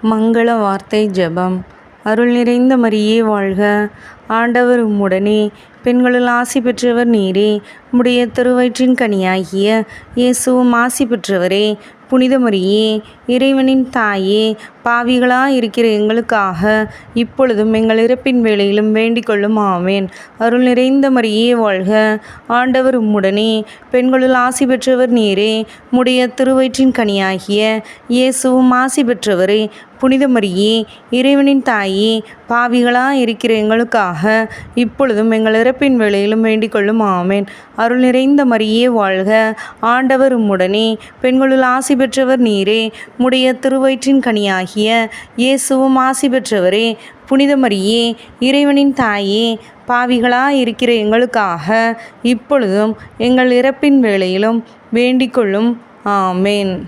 மங்கள வார்த்தை ஜெபம். அருள் நிறைந்த மரியே வாழ்க, ஆண்டவர் உம்முடனே, பெண்களுள் ஆசி பெற்றவர் நீரே. உம்முடைய திருவயிற்றின் கனியாகிய இயேசுவும் ஆசி பெற்றவரே. புனித மரியே, இறைவனின் தாயே, பாவிகளாயிருக்கிற எங்களுக்காக இப்பொழுதும் எங்கள் இறப்பின் வேளையிலும் வேண்டிக் கொள்ளும். ஆமேன். அருள் நிறைந்த மரியே வாழ்க, ஆண்டவர் உம்முடனே, பெண்களுள் ஆசி பெற்றவர் நீரே. உம்முடைய திருவயிற்றின் கனியாகிய இயேசுவும் ஆசி பெற்றவரே. புனித மரியே, இறைவனின் தாயே, பாவிகளாயிருக்கிற எங்களுக்காக இப்பொழுதும் எங்கள் இறப்பின் வேளையிலும் வேண்டிக் கொள்ளும். ஆமேன். அருள் நிறைந்த மரியே வாழ்க, ஆண்டவர் உம்முடனே, பெண்களுள் ஆசி பெற்றவர் நீரே. உம்முடைய திருவயிற்றின் கனியாகிய இயேசுவும் ஆசி பெற்றவரே. புனித மரியே, இறைவனின் தாயே, பாவிகளாயிருக்கிற எங்களுக்காக இப்பொழுதும் எங்கள் இறப்பின் வேளையிலும் வேண்டிக் கொள்ளும். ஆமேன்.